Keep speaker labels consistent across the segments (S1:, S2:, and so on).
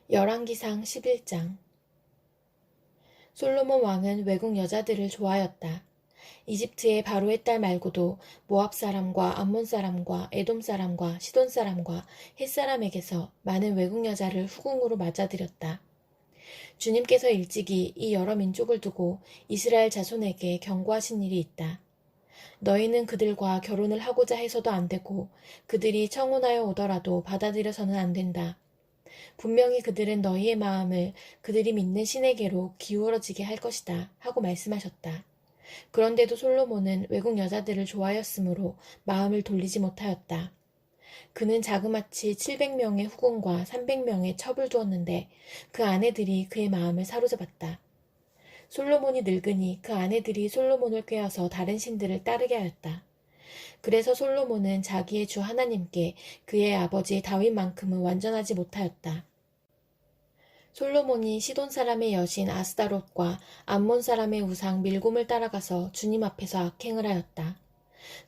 S1: 열왕기상 11장. 솔로몬 왕은 외국 여자들을 좋아하였다. 이집트의 바로의 딸 말고도 모압 사람과 암몬 사람과 에돔 사람과 시돈 사람과 헷 사람에게서 많은 외국 여자를 후궁으로 맞아들였다. 주님께서 일찍이 이 여러 민족을 두고 이스라엘 자손에게 경고하신 일이 있다. 너희는 그들과 결혼을 하고자 해서도 안 되고 그들이 청혼하여 오더라도 받아들여서는 안 된다. 분명히 그들은 너희의 마음을 그들이 믿는 신에게로 기울어지게 할 것이다 하고 말씀하셨다. 그런데도 솔로몬은 외국 여자들을 좋아하였으므로 마음을 돌리지 못하였다. 그는 자그마치 700명의 후궁과 300명의 첩을 두었는데 그 아내들이 그의 마음을 사로잡았다. 솔로몬이 늙으니 그 아내들이 솔로몬을 꾀어서 다른 신들을 따르게 하였다. 그래서 솔로몬은 자기의 주 하나님께 그의 아버지 다윗만큼은 완전하지 못하였다. 솔로몬이 시돈 사람의 여신 아스다롯과 암몬 사람의 우상 밀곰을 따라가서 주님 앞에서 악행을 하였다.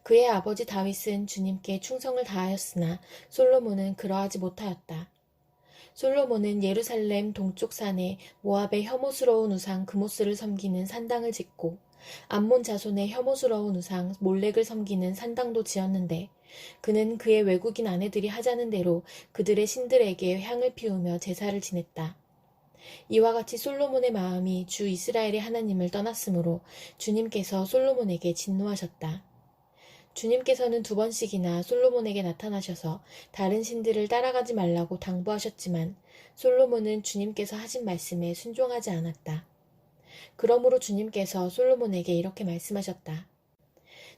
S1: 그의 아버지 다윗은 주님께 충성을 다하였으나 솔로몬은 그러하지 못하였다. 솔로몬은 예루살렘 동쪽 산에 모압의 혐오스러운 우상 그모스를 섬기는 산당을 짓고 암몬 자손의 혐오스러운 우상 몰렉을 섬기는 산당도 지었는데 그는 그의 외국인 아내들이 하자는 대로 그들의 신들에게 향을 피우며 제사를 지냈다. 이와 같이 솔로몬의 마음이 주 이스라엘의 하나님을 떠났으므로 주님께서 솔로몬에게 진노하셨다. 주님께서는 2번씩이나 솔로몬에게 나타나셔서 다른 신들을 따라가지 말라고 당부하셨지만 솔로몬은 주님께서 하신 말씀에 순종하지 않았다. 그러므로 주님께서 솔로몬에게 이렇게 말씀하셨다.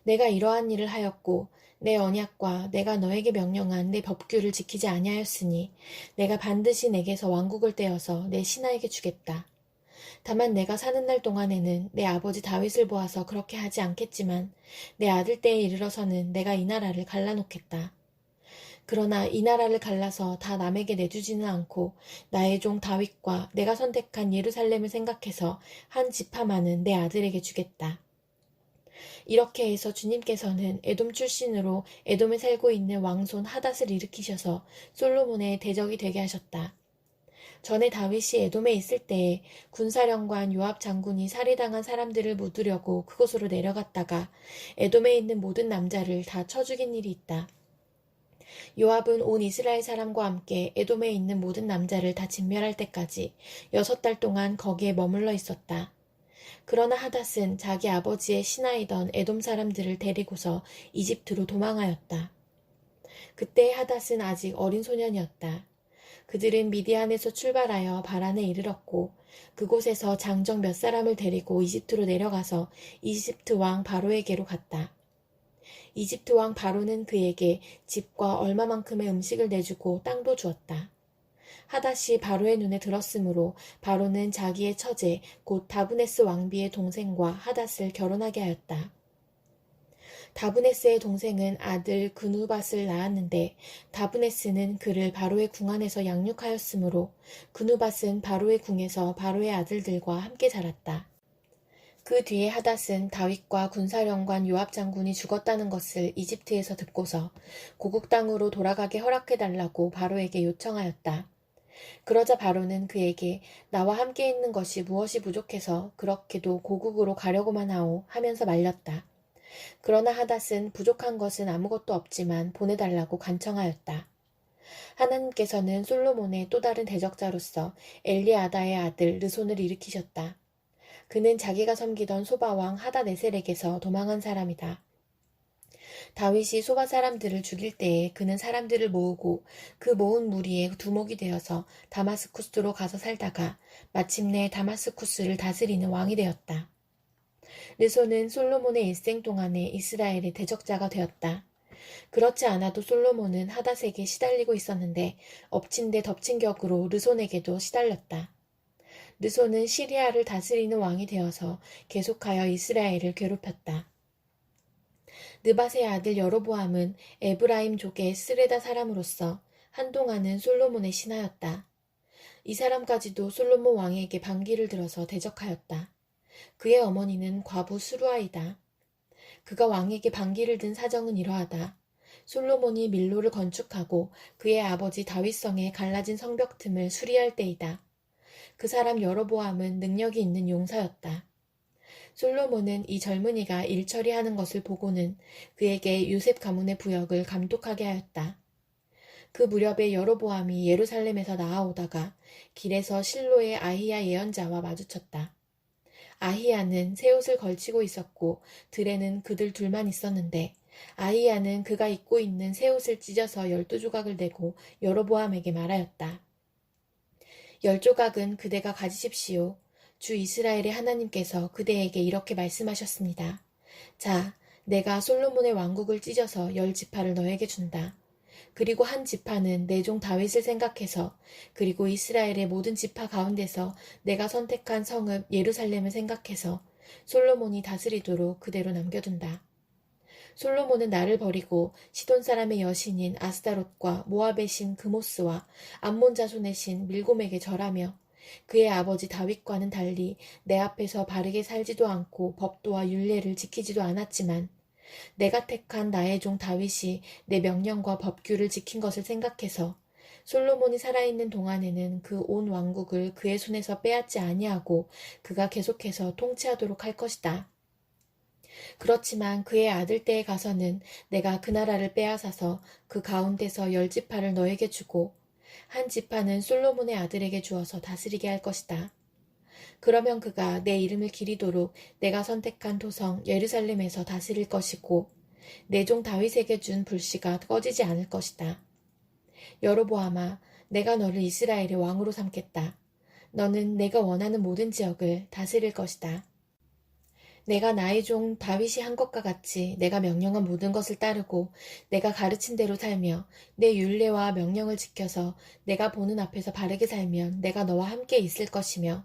S1: 내가 이러한 일을 하였고 내 언약과 내가 너에게 명령한 내 법규를 지키지 아니하였으니 내가 반드시 내게서 왕국을 떼어서 내 신하에게 주겠다. 다만 내가 사는 날 동안에는 내 아버지 다윗을 보아서 그렇게 하지 않겠지만 내 아들 때에 이르러서는 내가 이 나라를 갈라놓겠다. 그러나 이 나라를 갈라서 다 남에게 내주지는 않고 나의 종 다윗과 내가 선택한 예루살렘을 생각해서 한 지파만은 내 아들에게 주겠다. 이렇게 해서 주님께서는 에돔 출신으로 에돔에 살고 있는 왕손 하닷을 일으키셔서 솔로몬의 대적이 되게 하셨다. 전에 다윗이 에돔에 있을 때에 군사령관 요압 장군이 살해당한 사람들을 묻으려고 그곳으로 내려갔다가 에돔에 있는 모든 남자를 다 쳐 죽인 일이 있다. 요압은 온 이스라엘 사람과 함께 에돔에 있는 모든 남자를 다 진멸할 때까지 6달 동안 거기에 머물러 있었다. 그러나 하닷은 자기 아버지의 신하이던 에돔 사람들을 데리고서 이집트로 도망하였다. 그때 하닷은 아직 어린 소년이었다. 그들은 미디안에서 출발하여 바란에 이르렀고 그곳에서 장정 몇 사람을 데리고 이집트로 내려가서 이집트 왕 바로에게로 갔다. 이집트 왕 바로는 그에게 집과 얼마만큼의 음식을 내주고 땅도 주었다. 하닷이 바로의 눈에 들었으므로 바로는 자기의 처제 곧 다브네스 왕비의 동생과 하닷을 결혼하게 하였다. 다브네스의 동생은 아들 그누밧을 낳았는데 다브네스는 그를 바로의 궁 안에서 양육하였으므로 그누밧은 바로의 궁에서 바로의 아들들과 함께 자랐다. 그 뒤에 하닷은 다윗과 군사령관 요압 장군이 죽었다는 것을 이집트에서 듣고서 고국 땅으로 돌아가게 허락해달라고 바로에게 요청하였다. 그러자 바로는 그에게 나와 함께 있는 것이 무엇이 부족해서 그렇게도 고국으로 가려고만 하오 하면서 말렸다. 그러나 하닷은 부족한 것은 아무것도 없지만 보내달라고 간청하였다. 하나님께서는 솔로몬의 또 다른 대적자로서 엘리아다의 아들 르손을 일으키셨다. 그는 자기가 섬기던 소바왕 하닷에셀에게서 도망한 사람이다. 다윗이 소바 사람들을 죽일 때에 그는 사람들을 모으고 그 모은 무리의 두목이 되어서 다마스쿠스로 가서 살다가 마침내 다마스쿠스를 다스리는 왕이 되었다. 르손은 솔로몬의 일생 동안에 이스라엘의 대적자가 되었다. 그렇지 않아도 솔로몬은 하닷에게 시달리고 있었는데 엎친 데 덮친 격으로 르손에게도 시달렸다. 르손은 시리아를 다스리는 왕이 되어서 계속하여 이스라엘을 괴롭혔다. 느밧의 아들 여로보암은 에브라임 족의 스레다 사람으로서 한동안은 솔로몬의 신하였다. 이 사람까지도 솔로몬 왕에게 반기를 들어서 대적하였다. 그의 어머니는 과부 수루아이다. 그가 왕에게 반기를 든 사정은 이러하다. 솔로몬이 밀로를 건축하고 그의 아버지 다윗성의 갈라진 성벽 틈을 수리할 때이다. 그 사람 여로보암은 능력이 있는 용사였다. 솔로몬은 이 젊은이가 일 처리하는 것을 보고는 그에게 요셉 가문의 부역을 감독하게 하였다. 그 무렵에 여로보암이 예루살렘에서 나아오다가 길에서 실로의 아히야 예언자와 마주쳤다. 아히야는 새 옷을 걸치고 있었고 들에는 그들 둘만 있었는데 아히야는 그가 입고 있는 새 옷을 찢어서 12조각을 내고 여로보암에게 말하였다. 10조각은 그대가 가지십시오. 주 이스라엘의 하나님께서 그대에게 이렇게 말씀하셨습니다. 자, 내가 솔로몬의 왕국을 찢어서 10지파를 너에게 준다. 그리고 한 지파는 내 종 다윗을 생각해서 그리고 이스라엘의 모든 지파 가운데서 내가 선택한 성읍 예루살렘을 생각해서 솔로몬이 다스리도록 그대로 남겨둔다. 솔로몬은 나를 버리고 시돈 사람의 여신인 아스다롯과 모압의 신 그모스와 암몬 자손의 신 밀곰에게 절하며 그의 아버지 다윗과는 달리 내 앞에서 바르게 살지도 않고 법도와 율례를 지키지도 않았지만 내가 택한 나의 종 다윗이 내 명령과 법규를 지킨 것을 생각해서 솔로몬이 살아있는 동안에는 그 온 왕국을 그의 손에서 빼앗지 아니하고 그가 계속해서 통치하도록 할 것이다. 그렇지만 그의 아들 때에 가서는 내가 그 나라를 빼앗아서 그 가운데서 10지파를 너에게 주고 한 지파는 솔로몬의 아들에게 주어서 다스리게 할 것이다. 그러면 그가 내 이름을 기리도록 내가 선택한 토성 예루살렘에서 다스릴 것이고 내 종 다윗에게 준 불씨가 꺼지지 않을 것이다. 여로보암아, 내가 너를 이스라엘의 왕으로 삼겠다. 너는 내가 원하는 모든 지역을 다스릴 것이다. 내가 나의 종 다윗이 한 것과 같이 내가 명령한 모든 것을 따르고 내가 가르친 대로 살며 내 율례와 명령을 지켜서 내가 보는 앞에서 바르게 살면 내가 너와 함께 있을 것이며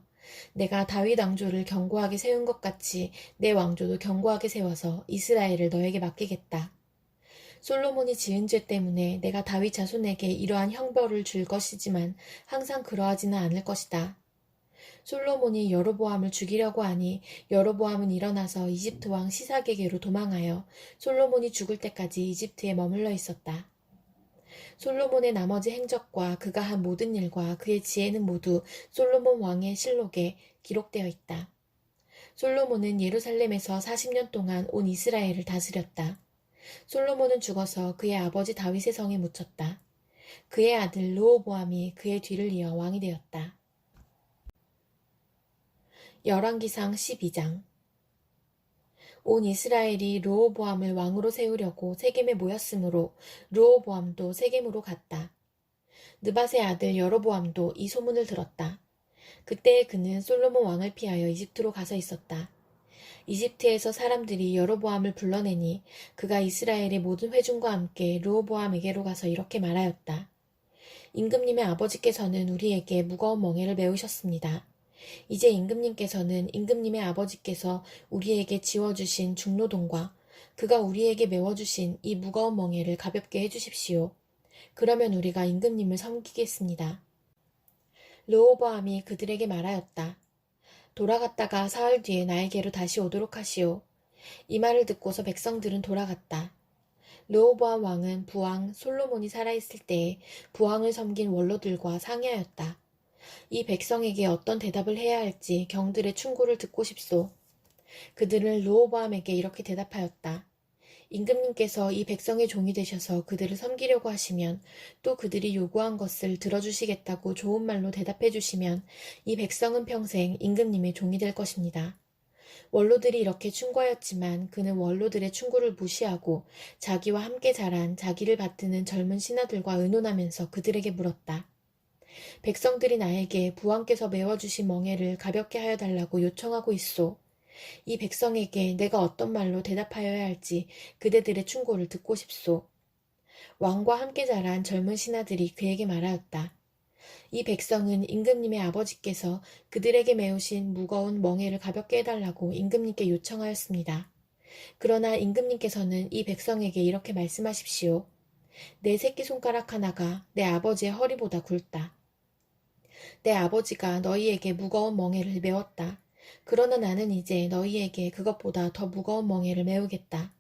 S1: 내가 다윗 왕조를 견고하게 세운 것 같이 내 왕조도 견고하게 세워서 이스라엘을 너에게 맡기겠다. 솔로몬이 지은 죄 때문에 내가 다윗 자손에게 이러한 형벌을 줄 것이지만 항상 그러하지는 않을 것이다. 솔로몬이 여로보암을 죽이려고 하니 여로보암은 일어나서 이집트 왕 시삭에게로 도망하여 솔로몬이 죽을 때까지 이집트에 머물러 있었다. 솔로몬의 나머지 행적과 그가 한 모든 일과 그의 지혜는 모두 솔로몬 왕의 실록에 기록되어 있다. 솔로몬은 예루살렘에서 40년 동안 온 이스라엘을 다스렸다. 솔로몬은 죽어서 그의 아버지 다윗의 성에 묻혔다. 그의 아들 르호보암이 그의 뒤를 이어 왕이 되었다. 열왕기상 12장. 온 이스라엘이 르호보암을 왕으로 세우려고 세겜에 모였으므로 르호보암도 세겜으로 갔다. 느밧의 아들 여로보암도 이 소문을 들었다. 그때 그는 솔로몬 왕을 피하여 이집트로 가서 있었다. 이집트에서 사람들이 여로보암을 불러내니 그가 이스라엘의 모든 회중과 함께 르호보암에게로 가서 이렇게 말하였다. 임금님의 아버지께서는 우리에게 무거운 멍에를 메우셨습니다. 이제 임금님께서는 임금님의 아버지께서 우리에게 지워주신 중노동과 그가 우리에게 메워주신 이 무거운 멍에를 가볍게 해주십시오. 그러면 우리가 임금님을 섬기겠습니다. 르호보암이 그들에게 말하였다. 돌아갔다가 사흘 뒤에 나에게로 다시 오도록 하시오. 이 말을 듣고서 백성들은 돌아갔다. 르호보암 왕은 부왕 솔로몬이 살아있을 때에 부왕을 섬긴 원로들과 상의하였다. 이 백성에게 어떤 대답을 해야 할지 경들의 충고를 듣고 싶소. 그들은 르호보암에게 이렇게 대답하였다. 임금님께서 이 백성의 종이 되셔서 그들을 섬기려고 하시면 또 그들이 요구한 것을 들어주시겠다고 좋은 말로 대답해 주시면 이 백성은 평생 임금님의 종이 될 것입니다. 원로들이 이렇게 충고하였지만 그는 원로들의 충고를 무시하고 자기와 함께 자란 자기를 받드는 젊은 신하들과 의논하면서 그들에게 물었다. 백성들이 나에게 부왕께서 메워주신 멍에를 가볍게 하여 달라고 요청하고 있소. 이 백성에게 내가 어떤 말로 대답하여야 할지 그대들의 충고를 듣고 싶소. 왕과 함께 자란 젊은 신하들이 그에게 말하였다. 이 백성은 임금님의 아버지께서 그들에게 메우신 무거운 멍에를 가볍게 해달라고 임금님께 요청하였습니다. 그러나 임금님께서는 이 백성에게 이렇게 말씀하십시오. 내 새끼손가락 하나가 내 아버지의 허리보다 굵다. 내 아버지가 너희에게 무거운 멍에를 메웠다. 그러나 나는 이제 너희에게 그것보다 더 무거운 멍에를 메우겠다.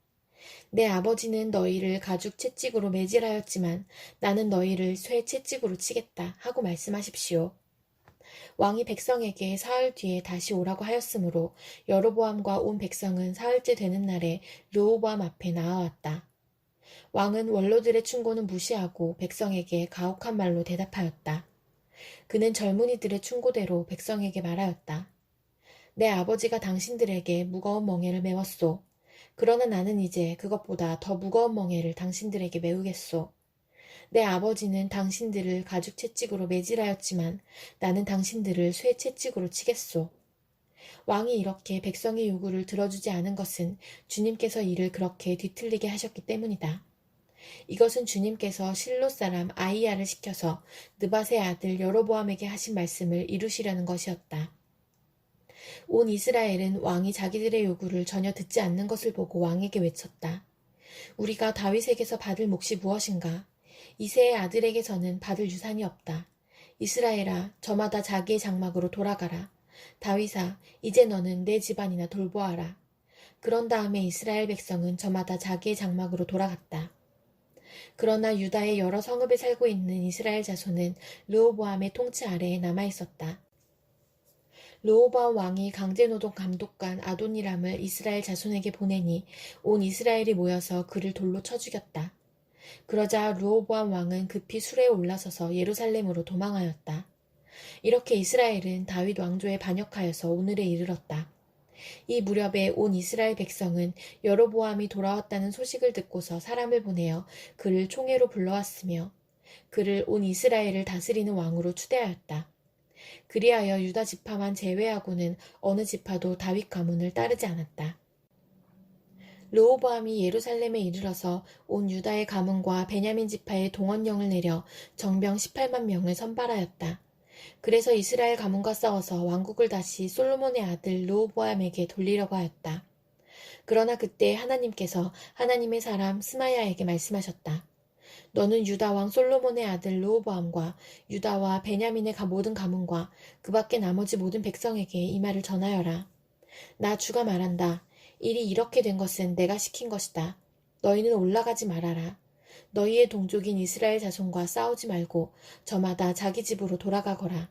S1: 내 아버지는 너희를 가죽 채찍으로 매질하였지만 나는 너희를 쇠 채찍으로 치겠다 하고 말씀하십시오. 왕이 백성에게 사흘 뒤에 다시 오라고 하였으므로 여로보암과 온 백성은 사흘째 되는 날에 르호보암 앞에 나아왔다. 왕은 원로들의 충고는 무시하고 백성에게 가혹한 말로 대답하였다. 그는 젊은이들의 충고대로 백성에게 말하였다. 내 아버지가 당신들에게 무거운 멍에를 메웠소. 그러나 나는 이제 그것보다 더 무거운 멍에를 당신들에게 메우겠소. 내 아버지는 당신들을 가죽 채찍으로 매질하였지만 나는 당신들을 쇠 채찍으로 치겠소. 왕이 이렇게 백성의 요구를 들어주지 않은 것은 주님께서 이를 그렇게 뒤틀리게 하셨기 때문이다. 이것은 주님께서 실로 사람 아이야를 시켜서 느밧의 아들 여로보암에게 하신 말씀을 이루시려는 것이었다. 온 이스라엘은 왕이 자기들의 요구를 전혀 듣지 않는 것을 보고 왕에게 외쳤다. 우리가 다윗에게서 받을 몫이 무엇인가? 이새의 아들에게서는 받을 유산이 없다. 이스라엘아, 저마다 자기의 장막으로 돌아가라. 다윗아, 이제 너는 내 집안이나 돌보아라. 그런 다음에 이스라엘 백성은 저마다 자기의 장막으로 돌아갔다. 그러나 유다의 여러 성읍에 살고 있는 이스라엘 자손은 르호보암의 통치 아래에 남아있었다. 르호보암 왕이 강제노동 감독관 아도니람을 이스라엘 자손에게 보내니 온 이스라엘이 모여서 그를 돌로 쳐 죽였다. 그러자 르호보암 왕은 급히 수레에 올라서서 예루살렘으로 도망하였다. 이렇게 이스라엘은 다윗 왕조에 반역하여서 오늘에 이르렀다. 이 무렵에 온 이스라엘 백성은 여로보암이 돌아왔다는 소식을 듣고서 사람을 보내어 그를 총회로 불러왔으며 그를 온 이스라엘을 다스리는 왕으로 추대하였다. 그리하여 유다 지파만 제외하고는 어느 지파도 다윗 가문을 따르지 않았다. 르호보암이 예루살렘에 이르러서 온 유다의 가문과 베냐민 지파의 동원령을 내려 정병 18만 명을 선발하였다. 그래서 이스라엘 가문과 싸워서 왕국을 다시 솔로몬의 아들 르호보암에게 돌리려고 하였다. 그러나 그때 하나님께서 하나님의 사람 스마야에게 말씀하셨다. 너는 유다 왕 솔로몬의 아들 르호보암과 유다와 베냐민의 모든 가문과 그 밖에 나머지 모든 백성에게 이 말을 전하여라. 나 주가 말한다. 일이 이렇게 된 것은 내가 시킨 것이다. 너희는 올라가지 말아라. 너희의 동족인 이스라엘 자손과 싸우지 말고 저마다 자기 집으로 돌아가거라.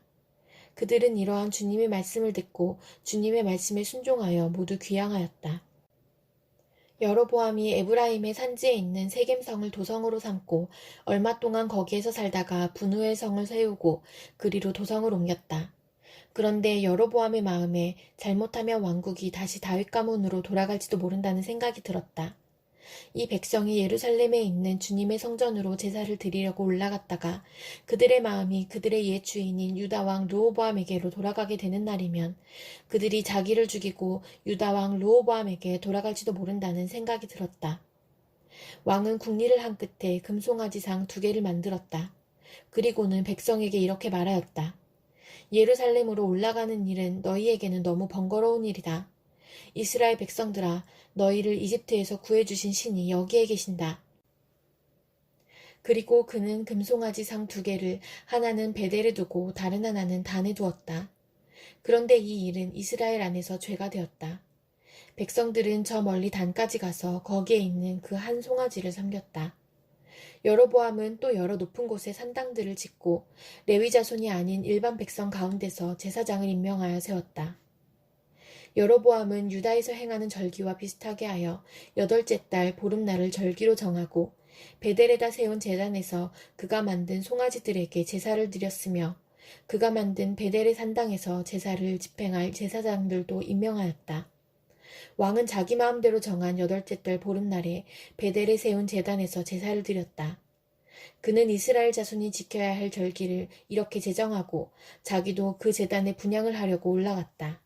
S1: 그들은 이러한 주님의 말씀을 듣고 주님의 말씀에 순종하여 모두 귀향하였다. 여로보암이 에브라임의 산지에 있는 세겜성을 도성으로 삼고 얼마 동안 거기에서 살다가 분우엘 성을 세우고 그리로 도성을 옮겼다. 그런데 여로보암의 마음에 잘못하면 왕국이 다시 다윗 가문으로 돌아갈지도 모른다는 생각이 들었다. 이 백성이 예루살렘에 있는 주님의 성전으로 제사를 드리려고 올라갔다가 그들의 마음이 그들의 옛 주인인 유다왕 르호보암에게로 돌아가게 되는 날이면 그들이 자기를 죽이고 유다왕 르호보암에게 돌아갈지도 모른다는 생각이 들었다. 왕은 국리를 한 끝에 금송아지상 2개를 만들었다. 그리고는 백성에게 이렇게 말하였다. 예루살렘으로 올라가는 일은 너희에게는 너무 번거로운 일이다. 이스라엘 백성들아, 너희를 이집트에서 구해주신 신이 여기에 계신다. 그리고 그는 금송아지 상 2개를 하나는 베델에 두고 다른 하나는 단에 두었다. 그런데 이 일은 이스라엘 안에서 죄가 되었다. 백성들은 저 멀리 단까지 가서 거기에 있는 그 한 송아지를 섬겼다. 여로보암은 또 여러 높은 곳에 산당들을 짓고 레위 자손이 아닌 일반 백성 가운데서 제사장을 임명하여 세웠다. 여로보암은 유다에서 행하는 절기와 비슷하게 하여 8째 달 보름날을 절기로 정하고 베델에다 세운 제단에서 그가 만든 송아지들에게 제사를 드렸으며 그가 만든 베델의 산당에서 제사를 집행할 제사장들도 임명하였다. 왕은 자기 마음대로 정한 8째 달 보름날에 베델에 세운 제단에서 제사를 드렸다. 그는 이스라엘 자손이 지켜야 할 절기를 이렇게 제정하고 자기도 그 제단에 분향을 하려고 올라갔다.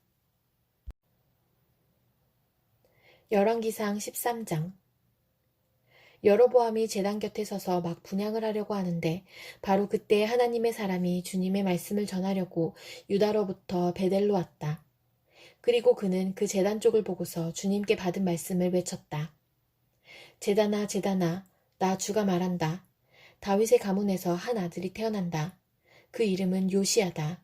S1: 열왕기상 13장. 여로보암이 제단 곁에 서서 막 분향을 하려고 하는데 바로 그때 하나님의 사람이 주님의 말씀을 전하려고 유다로부터 베델로 왔다. 그리고 그는 그 제단 쪽을 보고서 주님께 받은 말씀을 외쳤다. 제단아, 제단아, 나 주가 말한다. 다윗의 가문에서 한 아들이 태어난다. 그 이름은 요시야다.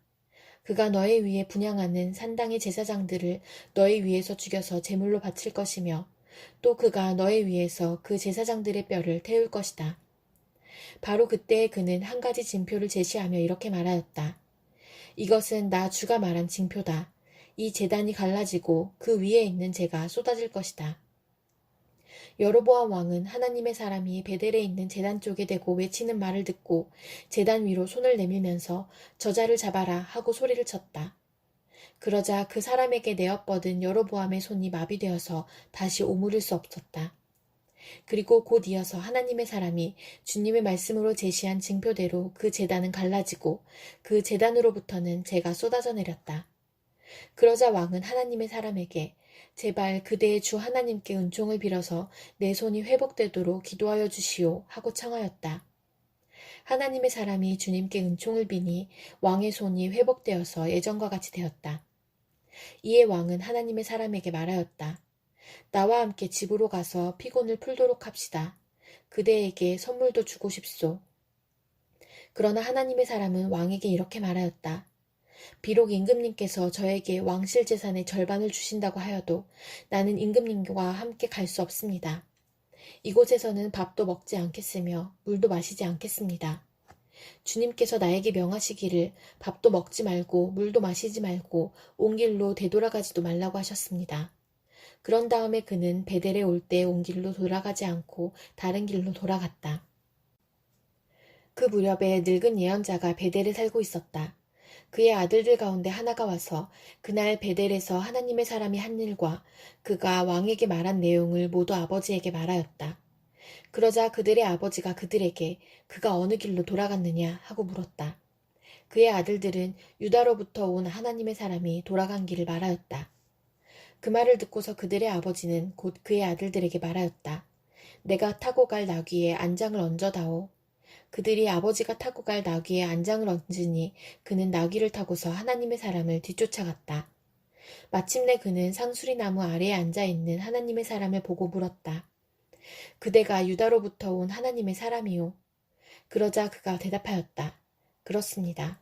S1: 그가 너의 위에 분향하는 산당의 제사장들을 너의 위에서 죽여서 제물로 바칠 것이며 또 그가 너의 위에서 그 제사장들의 뼈를 태울 것이다. 바로 그때에 그는 한 가지 징표를 제시하며 이렇게 말하였다. 이것은 나 주가 말한 징표다. 이 제단이 갈라지고 그 위에 있는 재가 쏟아질 것이다. 여로보암 왕은 하나님의 사람이 베델에 있는 제단 쪽에 대고 외치는 말을 듣고 제단 위로 손을 내밀면서 저자를 잡아라 하고 소리를 쳤다. 그러자 그 사람에게 내어뻗은 여로보암의 손이 마비되어서 다시 오므릴 수 없었다. 그리고 곧 이어서 하나님의 사람이 주님의 말씀으로 제시한 징표대로 그 제단은 갈라지고 그 제단으로부터는 재가 쏟아져 내렸다. 그러자 왕은 하나님의 사람에게 제발 그대의 주 하나님께 은총을 빌어서 내 손이 회복되도록 기도하여 주시오 하고 청하였다. 하나님의 사람이 주님께 은총을 비니 왕의 손이 회복되어서 예전과 같이 되었다. 이에 왕은 하나님의 사람에게 말하였다. 나와 함께 집으로 가서 피곤을 풀도록 합시다. 그대에게 선물도 주고 싶소. 그러나 하나님의 사람은 왕에게 이렇게 말하였다. 비록 임금님께서 저에게 왕실 재산의 절반을 주신다고 하여도 나는 임금님과 함께 갈 수 없습니다. 이곳에서는 밥도 먹지 않겠으며 물도 마시지 않겠습니다. 주님께서 나에게 명하시기를 밥도 먹지 말고 물도 마시지 말고 온 길로 되돌아가지도 말라고 하셨습니다. 그런 다음에 그는 베델에 올 때 온 길로 돌아가지 않고 다른 길로 돌아갔다. 그 무렵에 늙은 예언자가 베델에 살고 있었다. 그의 아들들 가운데 하나가 와서 그날 베델에서 하나님의 사람이 한 일과 그가 왕에게 말한 내용을 모두 아버지에게 말하였다. 그러자 그들의 아버지가 그들에게 그가 어느 길로 돌아갔느냐 하고 물었다. 그의 아들들은 유다로부터 온 하나님의 사람이 돌아간 길을 말하였다. 그 말을 듣고서 그들의 아버지는 곧 그의 아들들에게 말하였다. 내가 타고 갈 나귀에 안장을 얹어다오. 그들이 아버지가 타고 갈 나귀에 안장을 얹으니 그는 나귀를 타고서 하나님의 사람을 뒤쫓아갔다. 마침내 그는 상수리나무 아래에 앉아있는 하나님의 사람을 보고 물었다. 그대가 유다로부터 온 하나님의 사람이요. 그러자 그가 대답하였다. 그렇습니다.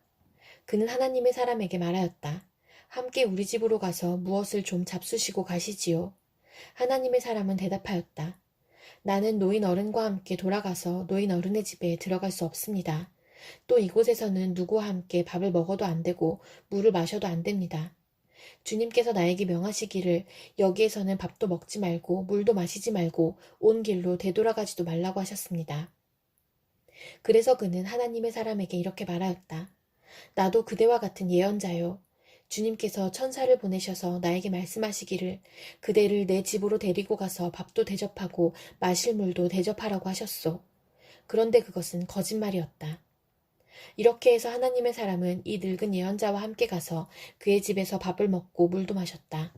S1: 그는 하나님의 사람에게 말하였다. 함께 우리 집으로 가서 무엇을 좀 잡수시고 가시지요. 하나님의 사람은 대답하였다. 나는 노인 어른과 함께 돌아가서 노인 어른의 집에 들어갈 수 없습니다. 또 이곳에서는 누구와 함께 밥을 먹어도 안 되고 물을 마셔도 안 됩니다. 주님께서 나에게 명하시기를 여기에서는 밥도 먹지 말고 물도 마시지 말고 온 길로 되돌아가지도 말라고 하셨습니다. 그래서 그는 하나님의 사람에게 이렇게 말하였다. 나도 그대와 같은 예언자요. 주님께서 천사를 보내셔서 나에게 말씀하시기를 그대를 내 집으로 데리고 가서 밥도 대접하고 마실 물도 대접하라고 하셨소. 그런데 그것은 거짓말이었다. 이렇게 해서 하나님의 사람은 이 늙은 예언자와 함께 가서 그의 집에서 밥을 먹고 물도 마셨다.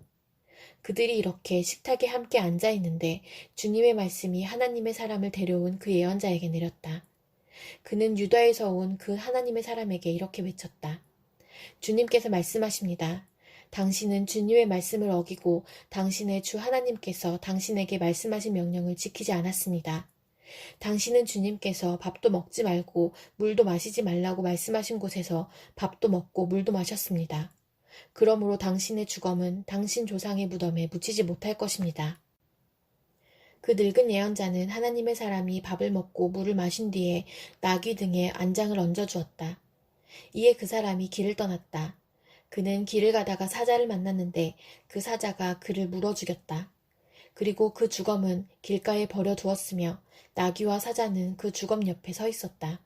S1: 그들이 이렇게 식탁에 함께 앉아 있는데 주님의 말씀이 하나님의 사람을 데려온 그 예언자에게 내렸다. 그는 유다에서 온 그 하나님의 사람에게 이렇게 외쳤다. 주님께서 말씀하십니다. 당신은 주님의 말씀을 어기고 당신의 주 하나님께서 당신에게 말씀하신 명령을 지키지 않았습니다. 당신은 주님께서 밥도 먹지 말고 물도 마시지 말라고 말씀하신 곳에서 밥도 먹고 물도 마셨습니다. 그러므로 당신의 주검은 당신 조상의 무덤에 묻히지 못할 것입니다. 그 늙은 예언자는 하나님의 사람이 밥을 먹고 물을 마신 뒤에 나귀 등에 안장을 얹어주었다. 이에 그 사람이 길을 떠났다. 그는 길을 가다가 사자를 만났는데 그 사자가 그를 물어 죽였다. 그리고 그 주검은 길가에 버려두었으며 나귀와 사자는 그 주검 옆에 서 있었다.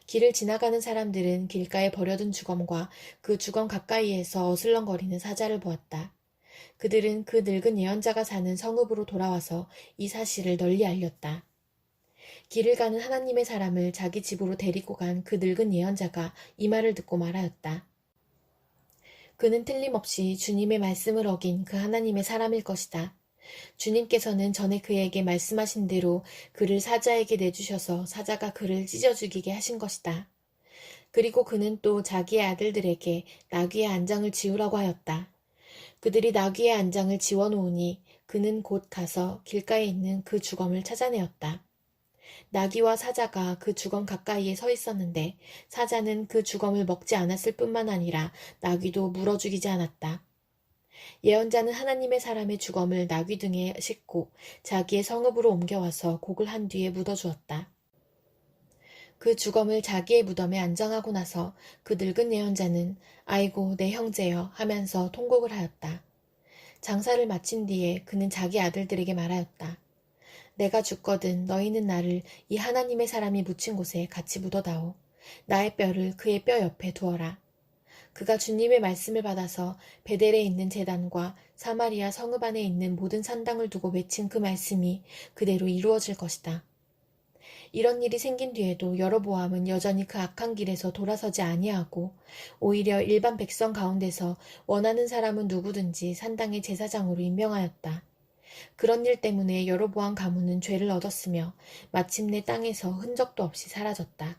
S1: 길을 지나가는 사람들은 길가에 버려둔 주검과 그 주검 가까이에서 어슬렁거리는 사자를 보았다. 그들은 그 늙은 예언자가 사는 성읍으로 돌아와서 이 사실을 널리 알렸다. 길을 가는 하나님의 사람을 자기 집으로 데리고 간 그 늙은 예언자가 이 말을 듣고 말하였다. 그는 틀림없이 주님의 말씀을 어긴 그 하나님의 사람일 것이다. 주님께서는 전에 그에게 말씀하신 대로 그를 사자에게 내주셔서 사자가 그를 찢어 죽이게 하신 것이다. 그리고 그는 또 자기의 아들들에게 나귀의 안장을 지우라고 하였다. 그들이 나귀의 안장을 지워놓으니 그는 곧 가서 길가에 있는 그 주검을 찾아내었다. 나귀와 사자가 그 주검 가까이에 서 있었는데 사자는 그 주검을 먹지 않았을 뿐만 아니라 나귀도 물어 죽이지 않았다. 예언자는 하나님의 사람의 주검을 나귀 등에 싣고 자기의 성읍으로 옮겨와서 곡을 한 뒤에 묻어주었다. 그 주검을 자기의 무덤에 안장하고 나서 그 늙은 예언자는 아이고 내 형제여 하면서 통곡을 하였다. 장사를 마친 뒤에 그는 자기 아들들에게 말하였다. 내가 죽거든 너희는 나를 이 하나님의 사람이 묻힌 곳에 같이 묻어다오. 나의 뼈를 그의 뼈 옆에 두어라. 그가 주님의 말씀을 받아서 베델에 있는 제단과 사마리아 성읍 안에 있는 모든 산당을 두고 맺힌 그 말씀이 그대로 이루어질 것이다. 이런 일이 생긴 뒤에도 여로보암은 여전히 그 악한 길에서 돌아서지 아니하고 오히려 일반 백성 가운데서 원하는 사람은 누구든지 산당의 제사장으로 임명하였다. 그런 일 때문에 여로보암 가문은 죄를 얻었으며 마침내 땅에서 흔적도 없이 사라졌다.